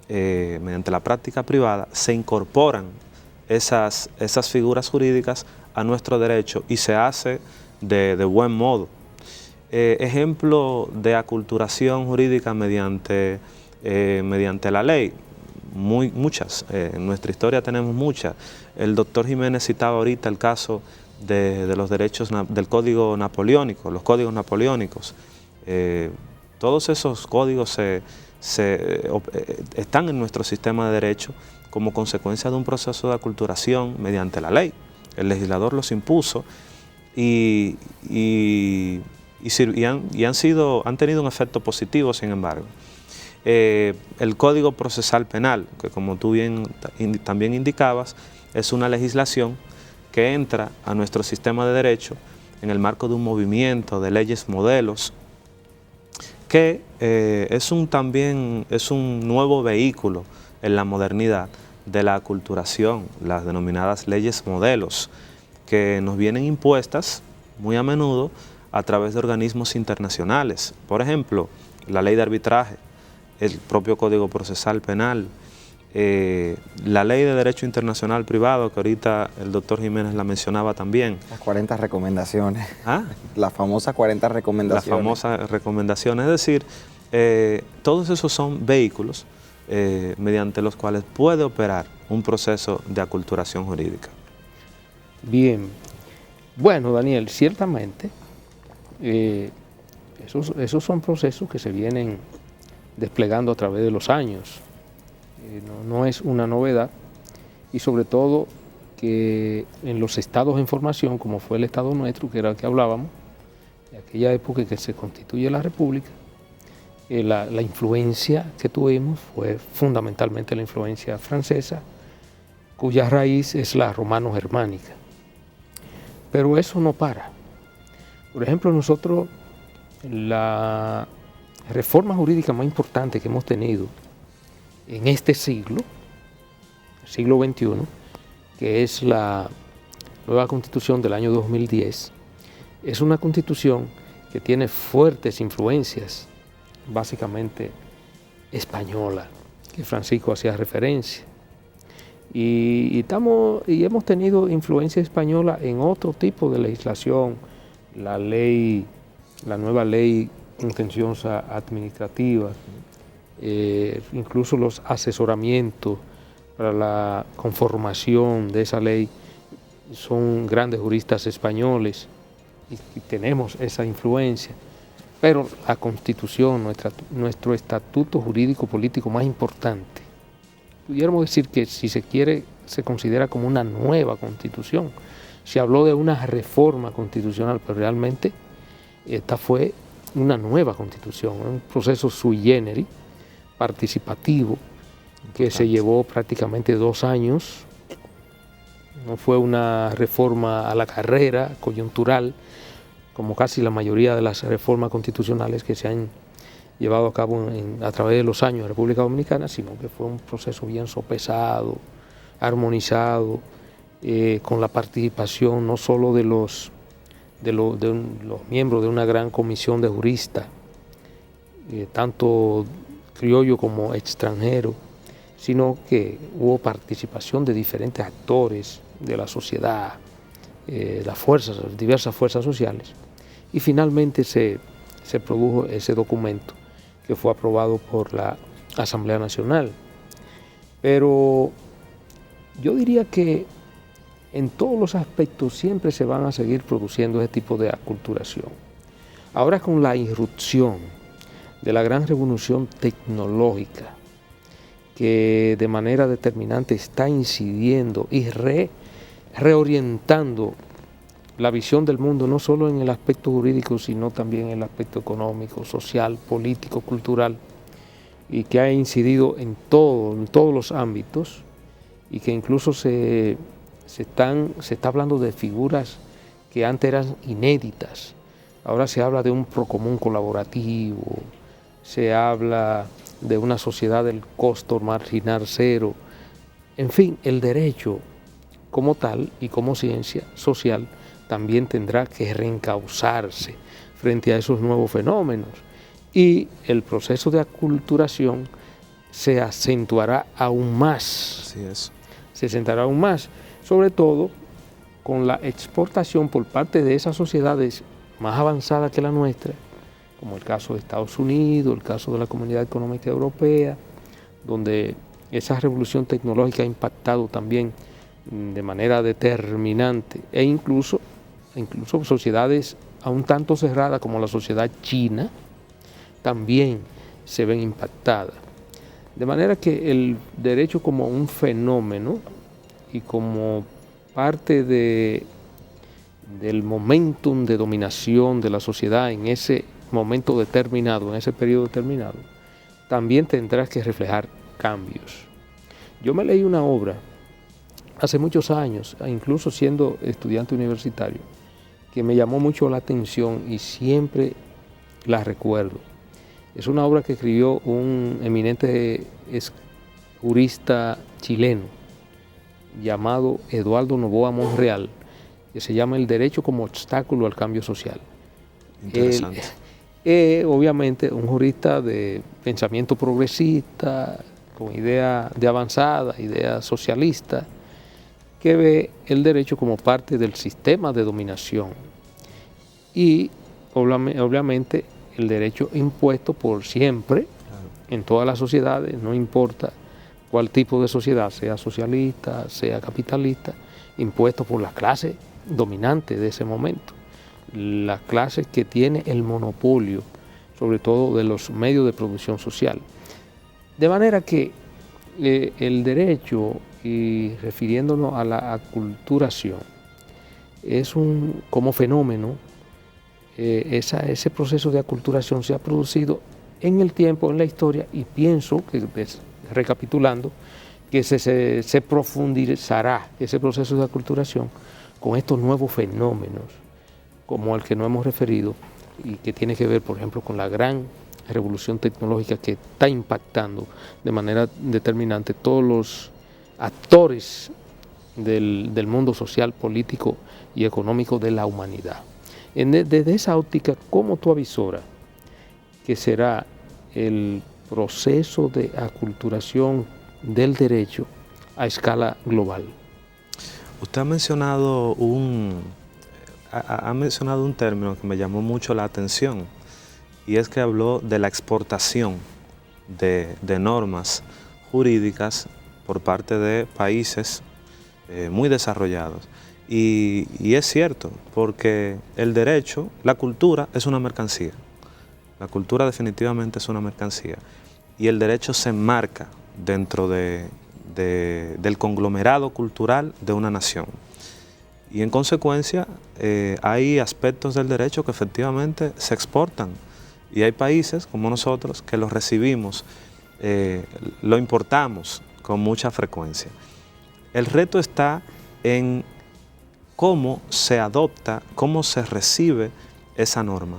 mediante la práctica privada, se incorporan esas figuras jurídicas a nuestro derecho y se hace de buen modo. Ejemplo de aculturación jurídica mediante la ley, muchas. En nuestra historia tenemos muchas. El doctor Jiménez citaba ahorita el caso de los derechos del código napoleónico, los códigos napoleónicos. Todos esos códigos están en nuestro sistema de derecho como consecuencia de un proceso de aculturación mediante la ley. El legislador los impuso y han tenido un efecto positivo, sin embargo. El Código Procesal Penal, que como tú también indicabas, es una legislación que entra a nuestro sistema de derecho en el marco de un movimiento de leyes modelos, que es un nuevo vehículo en la modernidad de la aculturación, las denominadas leyes modelos, que nos vienen impuestas muy a menudo a través de organismos internacionales. Por ejemplo, la ley de arbitraje, el propio Código Procesal Penal, la Ley de Derecho Internacional Privado, que ahorita el doctor Jiménez la mencionaba también. Las 40 recomendaciones. ¿Ah? Las famosas 40 recomendaciones. Las famosas recomendaciones, es decir, todos esos son vehículos mediante los cuales puede operar un proceso de aculturación jurídica. Bien. Bueno, Daniel, ciertamente esos son procesos que se vienen desplegando a través de los años. No es una novedad, y sobre todo que en los estados en formación, como fue el estado nuestro, que era el que hablábamos, de aquella época en que se constituye la República, la influencia que tuvimos fue fundamentalmente la influencia francesa, cuya raíz es la romano-germánica. Pero eso no para. Por ejemplo, nosotros, la reforma jurídica más importante que hemos tenido en este siglo, el siglo XXI, que es la nueva Constitución del año 2010, es una Constitución que tiene fuertes influencias, básicamente española. que Francisco hacía referencia. Y hemos tenido influencia española en otro tipo de legislación, la nueva ley contenciosa administrativa, incluso los asesoramientos para la conformación de esa ley son grandes juristas españoles y tenemos esa influencia. Pero la Constitución, nuestro estatuto jurídico político más importante, pudiéramos decir que si se quiere, se considera como una nueva Constitución. Se habló de una reforma constitucional, pero realmente esta fue una nueva Constitución, un proceso sui generis, participativo, que se llevó prácticamente 2 años. No fue una reforma a la carrera, coyuntural, como casi la mayoría de las reformas constitucionales que se han llevado a cabo a través de los años en República Dominicana, sino que fue un proceso bien sopesado, armonizado, con la participación no solo de los miembros de una gran comisión de juristas, tanto criollo como extranjero, sino que hubo participación de diferentes actores de la sociedad, las diversas fuerzas sociales, y finalmente se produjo ese documento que fue aprobado por la Asamblea Nacional. Pero yo diría que en todos los aspectos siempre se van a seguir produciendo ese tipo de aculturación. Ahora, con la irrupción de la gran revolución tecnológica, que de manera determinante está incidiendo y reorientando la visión del mundo, no solo en el aspecto jurídico, sino también en el aspecto económico, social, político, cultural, y que ha incidido en todos los ámbitos, y que incluso se está hablando de figuras que antes eran inéditas. Ahora se habla de un procomún colaborativo, se habla de una sociedad del costo marginal cero. En fin, el derecho como tal y como ciencia social también tendrá que reencauzarse frente a esos nuevos fenómenos, y el proceso de aculturación se acentuará aún más. Así es. Se acentuará aún más, sobre todo con la exportación por parte de esas sociedades más avanzadas que la nuestra, como el caso de Estados Unidos, el caso de la Comunidad Económica Europea, donde esa revolución tecnológica ha impactado también de manera determinante, e incluso sociedades a un tanto cerradas como la sociedad china también se ven impactadas. De manera que el derecho como un fenómeno y como parte del momentum de dominación de la sociedad en ese momento determinado, en ese periodo determinado, también tendrá que reflejar cambios. Yo me leí una obra hace muchos años, incluso siendo estudiante universitario, que me llamó mucho la atención y siempre la recuerdo. Es una obra que escribió un eminente jurista chileno llamado Eduardo Noboa Monreal, que se llama El derecho como obstáculo al cambio social. Interesante. Obviamente un jurista de pensamiento progresista, con idea de avanzada, idea socialista, que ve el derecho como parte del sistema de dominación y obviamente el derecho impuesto por siempre en todas las sociedades, no importa cuál tipo de sociedad, sea socialista, sea capitalista, impuesto por las clases dominantes de ese momento, las clases que tiene el monopolio, sobre todo de los medios de producción social. De manera que el derecho, y refiriéndonos a la aculturación, es como fenómeno, ese proceso de aculturación se ha producido en el tiempo, en la historia, y pienso que, recapitulando, que se profundizará ese proceso de aculturación con estos nuevos fenómenos, como el que no hemos referido, y que tiene que ver, por ejemplo, con la gran revolución tecnológica que está impactando de manera determinante todos los actores del mundo social, político y económico de la humanidad. Desde esa óptica, ¿cómo tú avisoras que será el proceso de aculturación del derecho a escala global? Usted ha mencionado un término que me llamó mucho la atención, y es que habló de la exportación de normas jurídicas por parte de países muy desarrollados. Y es cierto, porque el derecho, la cultura es una mercancía. La cultura definitivamente es una mercancía. Y el derecho se enmarca dentro del conglomerado cultural de una nación. Y en consecuencia hay aspectos del derecho que efectivamente se exportan. Y hay países como nosotros que los recibimos, lo importamos con mucha frecuencia. El reto está en cómo se adopta, cómo se recibe esa norma.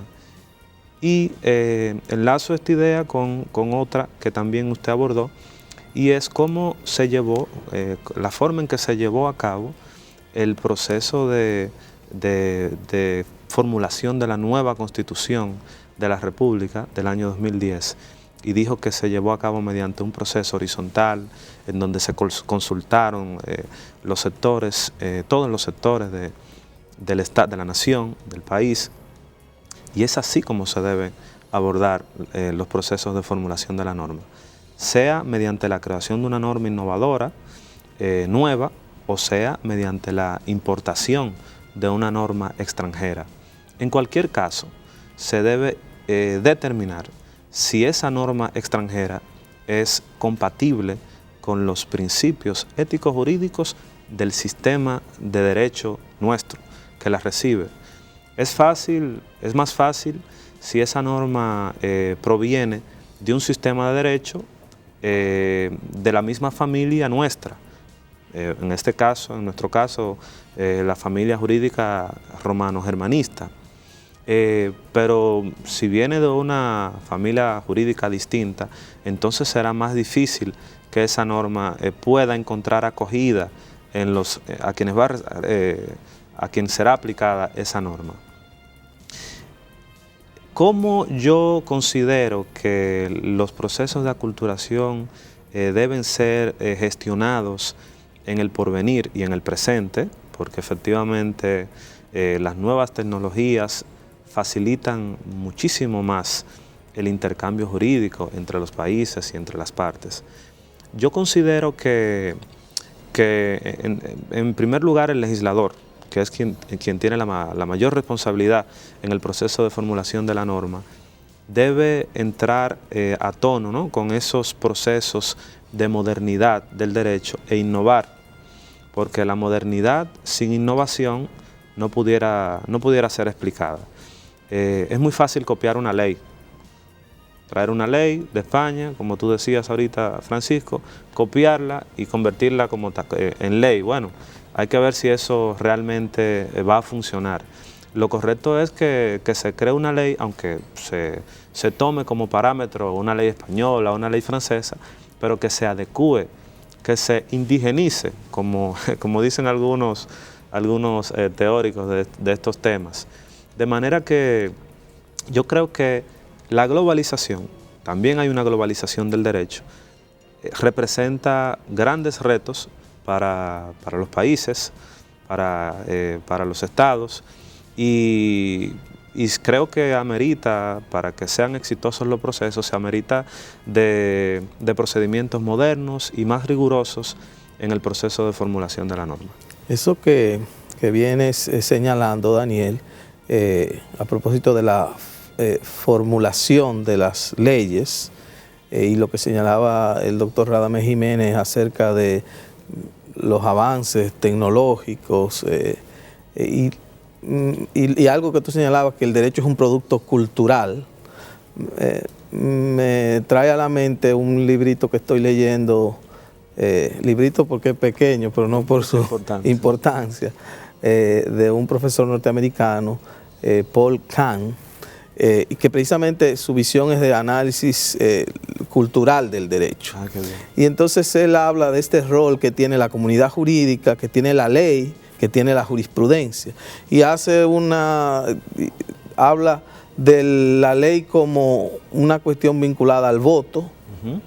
Y enlazo esta idea con otra que también usted abordó, y es cómo se llevó, la forma en que se llevó a cabo el proceso de formulación de la nueva Constitución de la República del año 2010, y dijo que se llevó a cabo mediante un proceso horizontal en donde se consultaron los sectores, todos los sectores del Estado, de la nación, del país, y es así como se debe abordar los procesos de formulación de la norma, sea mediante la creación de una norma innovadora, nueva, o sea mediante la importación de una norma extranjera. En cualquier caso, se debe determinar si esa norma extranjera es compatible con los principios éticos jurídicos del sistema de derecho nuestro que la recibe. Es más fácil si esa norma proviene de un sistema de derecho de la misma familia nuestra. En nuestro caso, la familia jurídica romano-germanista. Pero si viene de una familia jurídica distinta, entonces será más difícil que esa norma pueda encontrar acogida en a quien será aplicada esa norma. ¿Cómo yo considero que los procesos de aculturación deben ser gestionados en el porvenir y en el presente? Porque efectivamente las nuevas tecnologías facilitan muchísimo más el intercambio jurídico entre los países y entre las partes. Yo considero que en primer lugar el legislador, que es quien tiene la mayor responsabilidad en el proceso de formulación de la norma, debe entrar a tono, ¿no?, con esos procesos de modernidad del derecho e innovar, porque la modernidad sin innovación no pudiera ser explicada. Es muy fácil copiar una ley, traer una ley de España, como tú decías ahorita, Francisco, copiarla y convertirla en ley. Bueno, hay que ver si eso realmente va a funcionar. Lo correcto es que se cree una ley, aunque se tome como parámetro una ley española, una ley francesa, pero que se adecúe, que se indigenice, como dicen algunos teóricos de estos temas. De manera que yo creo que la globalización, también hay una globalización del derecho, representa grandes retos para los países, para los estados, y creo que amerita, para que sean exitosos los procesos, se amerita de procedimientos modernos y más rigurosos en el proceso de formulación de la norma. Eso que vienes señalando, Daniel, a propósito de la formulación de las leyes y lo que señalaba el doctor Radamés Jiménez acerca de los avances tecnológicos y algo que tú señalabas, que el derecho es un producto cultural, me trae a la mente un librito que estoy leyendo, librito porque es pequeño, pero no por su importancia, de un profesor norteamericano, Paul Kahn, y que precisamente su visión es de análisis cultural del derecho. Qué bien. Y entonces él habla de este rol que tiene la comunidad jurídica, que tiene la ley, que tiene la jurisprudencia, y habla de la ley como una cuestión vinculada al voto,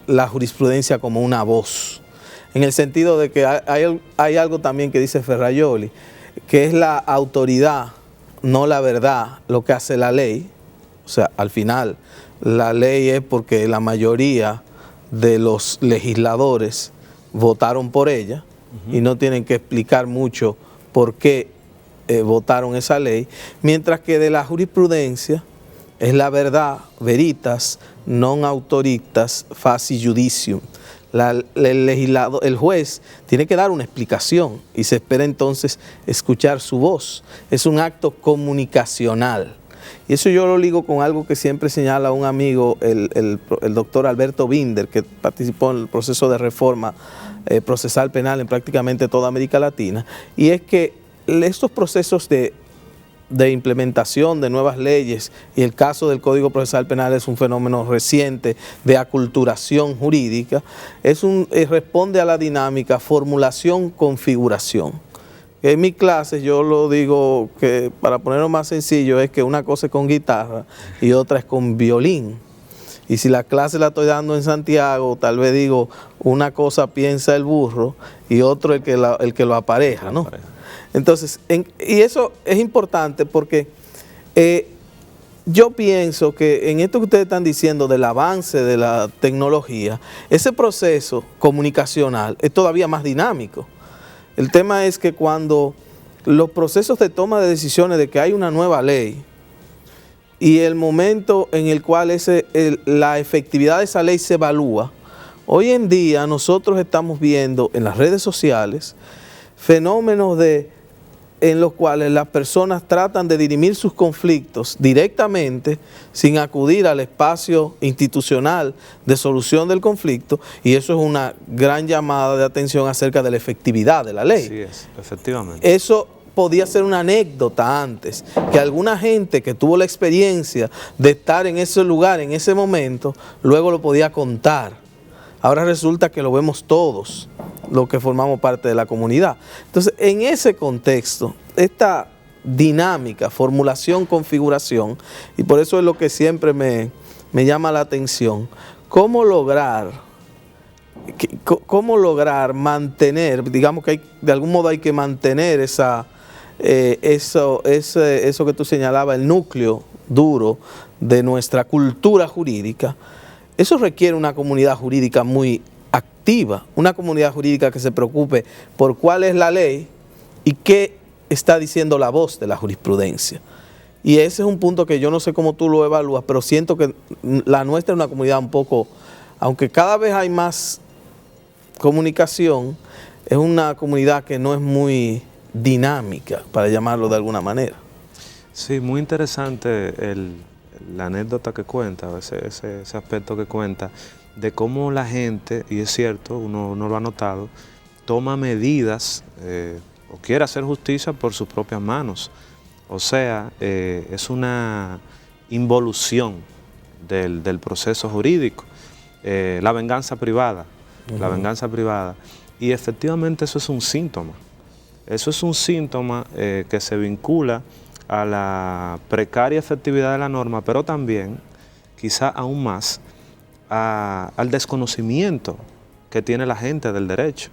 la jurisprudencia como una voz, en el sentido de que hay algo también que dice Ferrajoli, que es la autoridad, no la verdad, lo que hace la ley. O sea, al final, la ley es porque la mayoría de los legisladores votaron por ella y no tienen que explicar mucho por qué votaron esa ley, mientras que de la jurisprudencia es la verdad, veritas, non auctoritas, facie judicium. El juez tiene que dar una explicación y se espera entonces escuchar su voz. Es un acto comunicacional. Y eso yo lo ligo con algo que siempre señala un amigo, el doctor Alberto Binder, que participó en el proceso de reforma procesal penal en prácticamente toda América Latina, y es que estos procesos de implementación de nuevas leyes, y el caso del Código Procesal Penal es un fenómeno reciente de aculturación jurídica, responde a la dinámica formulación-configuración. En mis clases yo lo digo que, para ponerlo más sencillo, es que una cosa es con guitarra y otra es con violín. Y si la clase la estoy dando en Santiago, tal vez digo, una cosa piensa el burro y otro el que lo apareja, ¿no? Entonces, y eso es importante porque yo pienso que en esto que ustedes están diciendo del avance de la tecnología, ese proceso comunicacional es todavía más dinámico. El tema es que cuando los procesos de toma de decisiones de que hay una nueva ley y el momento en el cual la efectividad de esa ley se evalúa, hoy en día nosotros estamos viendo en las redes sociales fenómenos en los cuales las personas tratan de dirimir sus conflictos directamente sin acudir al espacio institucional de solución del conflicto, y eso es una gran llamada de atención acerca de la efectividad de la ley. Así es, efectivamente. Eso podía ser una anécdota antes, que alguna gente que tuvo la experiencia de estar en ese lugar, en ese momento, luego lo podía contar. Ahora resulta que lo vemos todos, los que formamos parte de la comunidad. Entonces, en ese contexto, esta dinámica, formulación, configuración, y por eso es lo que siempre me llama la atención, cómo lograr mantener, digamos que de algún modo hay que mantener eso que tú señalabas, el núcleo duro de nuestra cultura jurídica. Eso requiere una comunidad jurídica muy activa, una comunidad jurídica que se preocupe por cuál es la ley y qué está diciendo la voz de la jurisprudencia. Y ese es un punto que yo no sé cómo tú lo evalúas, pero siento que la nuestra es una comunidad un poco, aunque cada vez hay más comunicación, es una comunidad que no es muy dinámica, para llamarlo de alguna manera. Sí, muy interesante la anécdota que cuenta, ese aspecto que cuenta, de cómo la gente, y es cierto, uno lo ha notado, toma medidas o quiere hacer justicia por sus propias manos. O sea, es una involución del proceso jurídico, la venganza privada, la venganza privada. Y efectivamente eso es un síntoma. Eso es un síntoma que se vincula a la precaria efectividad de la norma, pero también, quizá aún más, al desconocimiento que tiene la gente del derecho,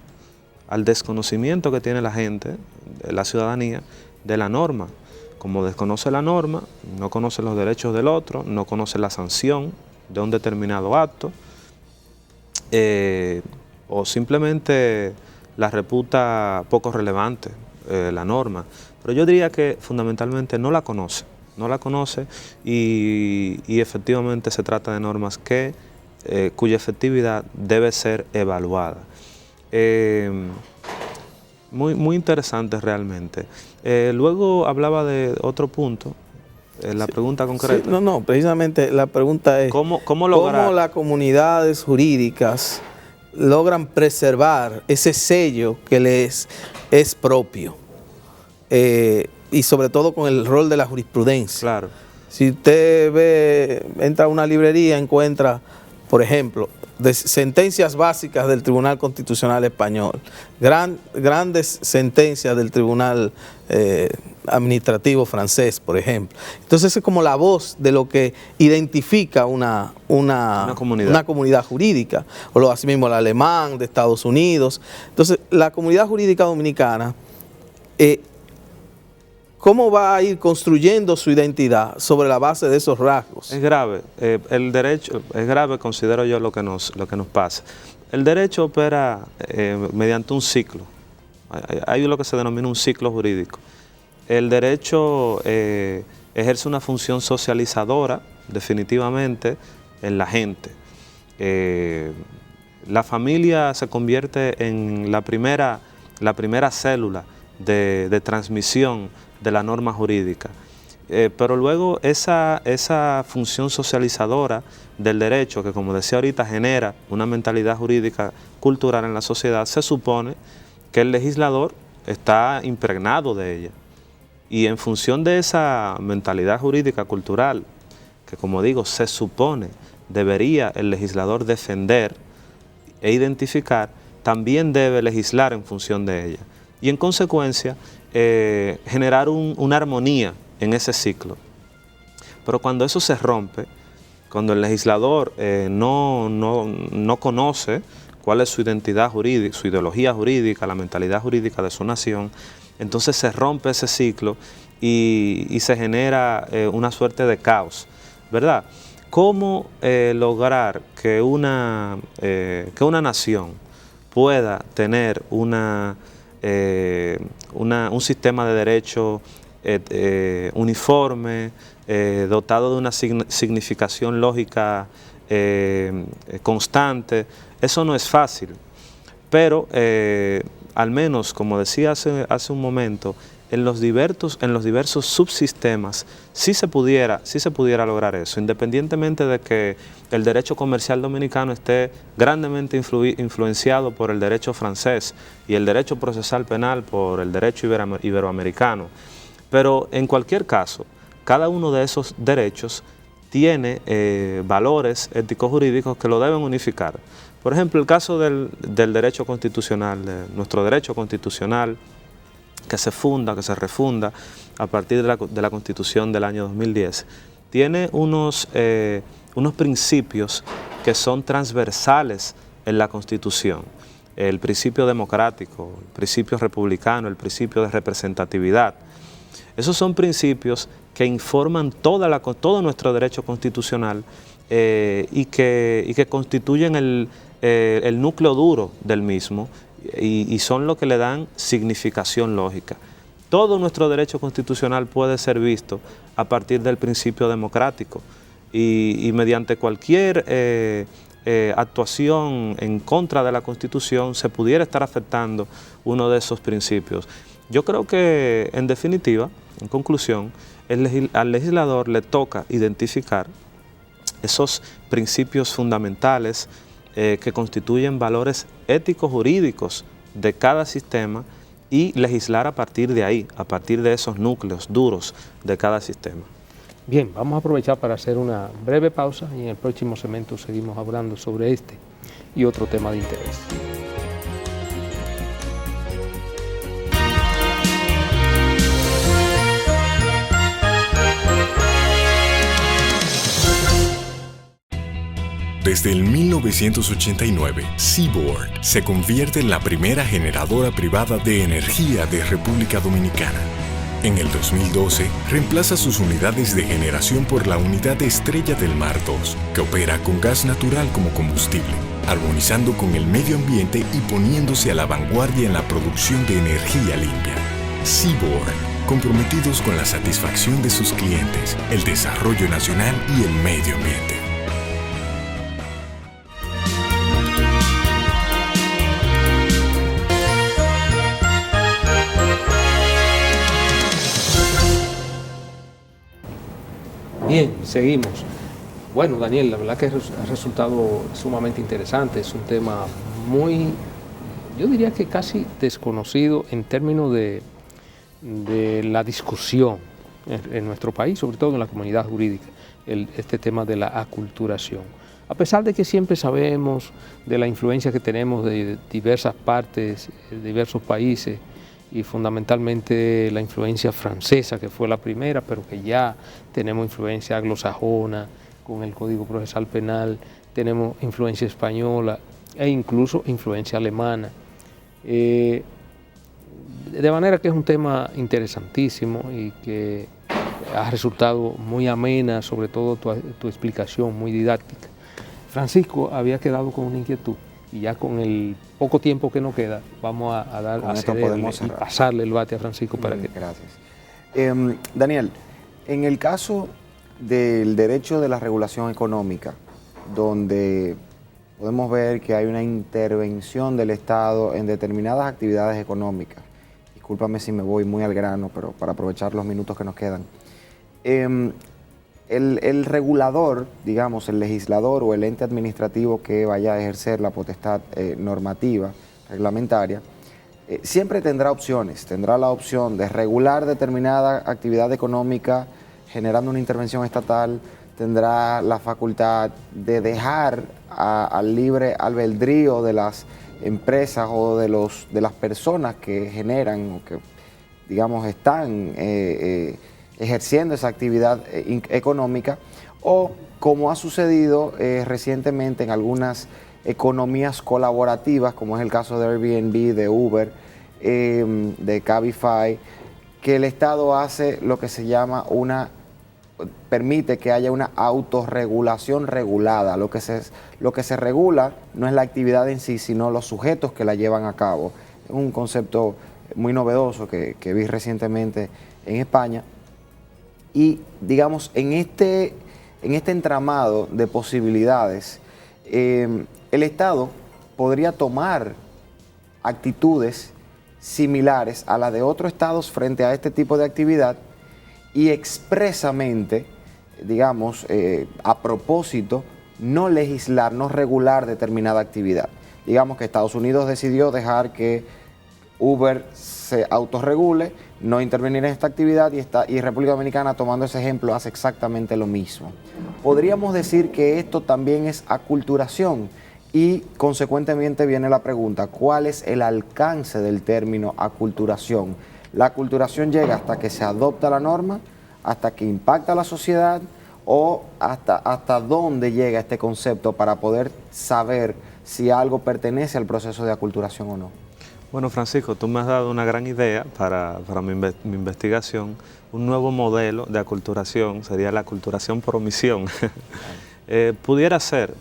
al desconocimiento que tiene la gente, la ciudadanía, de la norma. Como desconoce la norma, no conoce los derechos del otro, no conoce la sanción de un determinado acto, o simplemente la reputa poco relevante, la norma. Pero yo diría que fundamentalmente no la conoce y efectivamente se trata de normas cuya efectividad debe ser evaluada. Muy interesante realmente. Luego hablaba de otro punto, la pregunta concreta. Sí, no, precisamente la pregunta es ¿Cómo las comunidades jurídicas logran preservar ese sello que les es propio, y sobre todo con el rol de la jurisprudencia. Claro. Si usted entra a una librería, encuentra, por ejemplo, sentencias básicas del Tribunal Constitucional Español, grandes sentencias del Tribunal administrativo francés, por ejemplo. Entonces es como la voz de lo que identifica una comunidad jurídica, o lo así mismo el alemán de Estados Unidos. Entonces la comunidad jurídica dominicana, ¿cómo va a ir construyendo su identidad sobre la base de esos rasgos? Es grave, el derecho, es grave, considero yo, lo que nos pasa. El derecho opera mediante un ciclo. Hay lo que se denomina un ciclo jurídico. El derecho ejerce una función socializadora, definitivamente, en la gente. La familia se convierte en la primera célula de transmisión de la norma jurídica. Pero luego esa función socializadora del derecho, que como decía ahorita genera una mentalidad jurídica cultural en la sociedad, se supone que el legislador está impregnado de ella. Y en función de esa mentalidad jurídica cultural, que como digo, se supone debería el legislador defender e identificar, también debe legislar en función de ella. Y en consecuencia, generar una armonía en ese ciclo. Pero cuando eso se rompe, cuando el legislador no conoce cuál es su identidad jurídica, su ideología jurídica, la mentalidad jurídica de su nación, entonces se rompe ese ciclo y se genera una suerte de caos, ¿verdad? ¿Cómo lograr que una nación pueda tener un sistema de derecho uniforme, dotado de una significación lógica constante? Eso no es fácil, pero al menos, como decía hace un momento, en los diversos subsistemas sí se pudiera lograr eso, independientemente de que el derecho comercial dominicano esté grandemente influenciado por el derecho francés y el derecho procesal penal por el derecho iberoamericano. Pero en cualquier caso, cada uno de esos derechos tiene valores ético-jurídicos que lo deben unificar. Por ejemplo, el caso del derecho constitucional, de nuestro derecho constitucional, que se refunda a partir de la Constitución del año 2010, tiene unos principios que son transversales en la Constitución. El principio democrático, el principio republicano, el principio de representatividad. Esos son principios que informan todo nuestro derecho constitucional y que constituyen el núcleo duro del mismo y son lo que le dan significación lógica. Todo nuestro derecho constitucional puede ser visto a partir del principio democrático y mediante cualquier actuación en contra de la Constitución se pudiera estar afectando uno de esos principios. Yo creo que, en definitiva, en conclusión, al legislador le toca identificar esos principios fundamentales que constituyen valores éticos jurídicos de cada sistema y legislar a partir de ahí, a partir de esos núcleos duros de cada sistema. Bien, vamos a aprovechar para hacer una breve pausa y en el próximo segmento seguimos hablando sobre este y otro tema de interés. Desde el 1989, Seaboard se convierte en la primera generadora privada de energía de República Dominicana. En el 2012, reemplaza sus unidades de generación por la unidad Estrella del Mar 2, que opera con gas natural como combustible, armonizando con el medio ambiente y poniéndose a la vanguardia en la producción de energía limpia. Seaboard, comprometidos con la satisfacción de sus clientes, el desarrollo nacional y el medio ambiente. Bien, seguimos. Bueno, Daniel, la verdad que ha resultado sumamente interesante. Es un tema muy, yo diría que casi desconocido en términos de la discusión en nuestro país, sobre todo en la comunidad jurídica, este tema de la aculturación. A pesar de que siempre sabemos de la influencia que tenemos de diversas partes, de diversos países y fundamentalmente la influencia francesa, que fue la primera, pero que ya tenemos influencia anglosajona con el Código Procesal Penal, tenemos influencia española e incluso influencia alemana. De manera que es un tema interesantísimo y que ha resultado muy amena, sobre todo tu explicación, muy didáctica. Francisco había quedado con una inquietud y ya con el poco tiempo que nos queda vamos a cederle y pasarle el bate a Francisco para que... Gracias. Daniel, en el caso del derecho de la regulación económica, donde podemos ver que hay una intervención del Estado en determinadas actividades económicas, discúlpame si me voy muy al grano, pero para aprovechar los minutos que nos quedan, el regulador, digamos, el legislador o el ente administrativo que vaya a ejercer la potestad normativa, reglamentaria, siempre tendrá opciones. Tendrá la opción de regular determinada actividad económica generando una intervención estatal, tendrá la facultad de dejar al libre albedrío de las empresas o de las personas que generan o que, digamos, están ejerciendo esa actividad económica, o como ha sucedido recientemente en algunas economías colaborativas, como es el caso de Airbnb, de Uber, de Cabify, que el Estado hace lo que se llama permite que haya una autorregulación regulada. Lo que se regula no es la actividad en sí, sino los sujetos que la llevan a cabo. Es un concepto muy novedoso que vi recientemente en España. Y, digamos, en este entramado de posibilidades, el Estado podría tomar actitudes similares a las de otros estados frente a este tipo de actividad y expresamente, digamos, a propósito, no legislar, no regular determinada actividad. Digamos que Estados Unidos decidió dejar que Uber se autorregule, no intervenir en esta actividad, y República Dominicana, tomando ese ejemplo, hace exactamente lo mismo. Podríamos decir que esto también es aculturación y, consecuentemente, viene la pregunta: ¿cuál es el alcance del término aculturación? ¿La aculturación llega hasta que se adopta la norma, hasta que impacta a la sociedad, o hasta dónde llega este concepto para poder saber si algo pertenece al proceso de aculturación o no? Bueno, Francisco, tú me has dado una gran idea para mi investigación. Un nuevo modelo de aculturación sería la aculturación por omisión. Pudiera ser,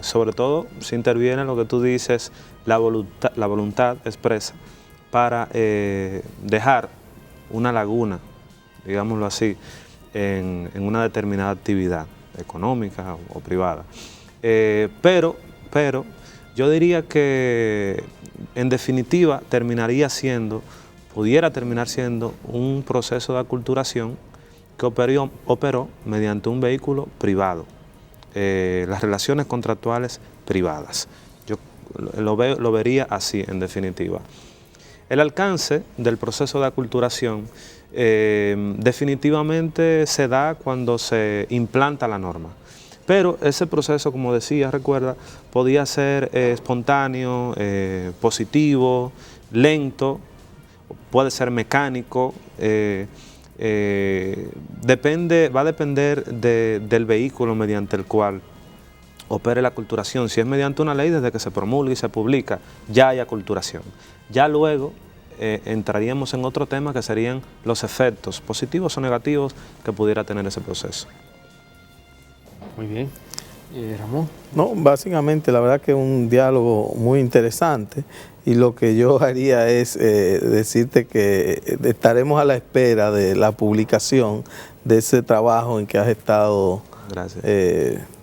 sobre todo si interviene lo que tú dices, la voluntad expresa para dejar una laguna, digámoslo así, en una determinada actividad económica o privada. Pero yo diría que en definitiva pudiera terminar siendo un proceso de aculturación que operó mediante un vehículo privado, las relaciones contractuales privadas. Yo lo vería así, en definitiva. El alcance del proceso de aculturación definitivamente se da cuando se implanta la norma. Pero ese proceso, como decía, recuerda, podía ser espontáneo, positivo, lento, puede ser mecánico, va a depender del vehículo mediante el cual opere la aculturación. Si es mediante una ley, desde que se promulga y se publica, ya hay aculturación. Ya luego entraríamos en otro tema que serían los efectos positivos o negativos que pudiera tener ese proceso. Muy bien. Ramón. No, básicamente la verdad que es un diálogo muy interesante, y lo que yo haría es decirte que estaremos a la espera de la publicación de ese trabajo en que has estado. Gracias.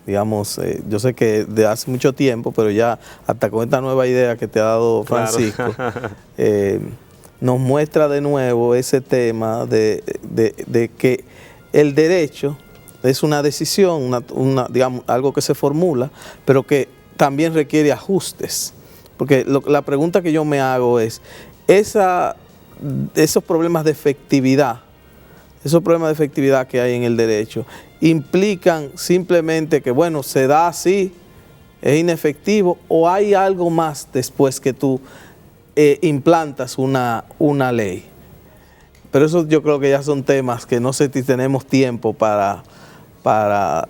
Digamos, yo sé que de hace mucho tiempo, pero ya hasta con esta nueva idea que te ha dado Francisco, claro. Nos muestra de nuevo ese tema de que el derecho es una decisión, digamos, algo que se formula, pero que también requiere ajustes. Porque la pregunta que yo me hago es, esos problemas de efectividad que hay en el derecho, implican simplemente que, bueno, se da así, es inefectivo, o hay algo más después que tú implantas una ley. Pero eso yo creo que ya son temas que no sé si tenemos tiempo para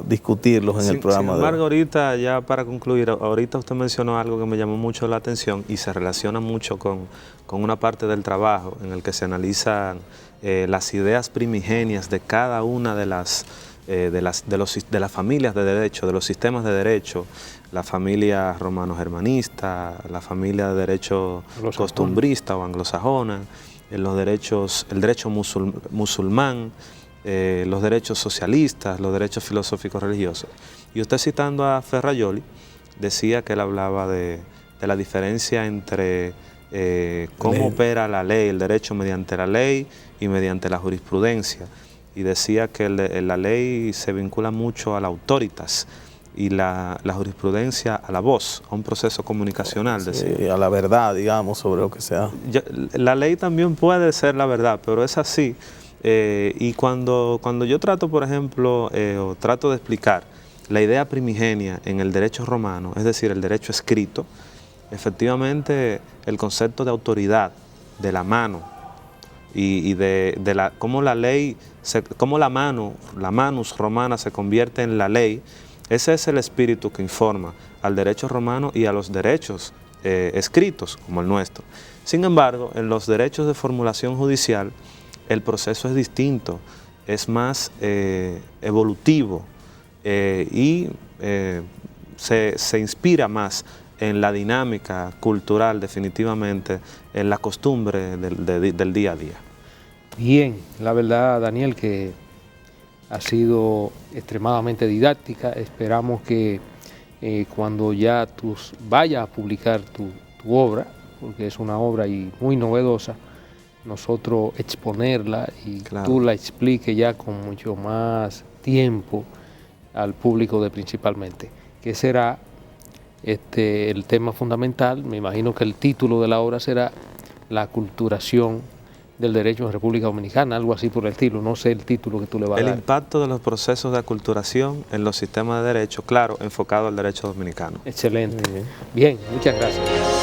discutirlos en el programa. Sin embargo, ahorita, ya para concluir, ahorita usted mencionó algo que me llamó mucho la atención y se relaciona mucho con una parte del trabajo en el que se analizan las ideas primigenias de cada una de las familias de derecho, de los sistemas de derecho, la familia romano-germanista, la familia de derecho costumbrista o anglosajona, el derecho musulmán, los derechos socialistas, los derechos filosóficos religiosos. Y usted, citando a Ferrajoli, decía que él hablaba de la diferencia entre cómo opera la ley, el derecho mediante la ley y mediante la jurisprudencia. Y decía que la ley se vincula mucho a la autoritas y la jurisprudencia a la voz, a un proceso comunicacional. Sí, a la verdad, digamos, sobre lo que sea. La ley también puede ser la verdad, pero es así. Y cuando yo trato, por ejemplo, o trato de explicar la idea primigenia en el derecho romano, es decir, el derecho escrito, efectivamente el concepto de autoridad, de la mano, y de cómo la ley, cómo la manus romana se convierte en la ley, ese es el espíritu que informa al derecho romano y a los derechos escritos, como el nuestro. Sin embargo, en los derechos de formulación judicial, el proceso es distinto, es más evolutivo y se inspira más en la dinámica cultural, definitivamente, en la costumbre del día a día. Bien, la verdad, Daniel, que ha sido extremadamente didáctica. Esperamos que cuando ya tú vayas a publicar tu obra, porque es una obra muy novedosa, nosotros exponerla y tú la expliques ya con mucho más tiempo al público principalmente. ¿Qué será el tema fundamental? Me imagino que el título de la obra será La aculturación del derecho en República Dominicana, algo así por el estilo. No sé el título que tú le vas a dar. El impacto de los procesos de aculturación en los sistemas de derecho, claro, enfocado al derecho dominicano. Excelente. Bien, muchas gracias.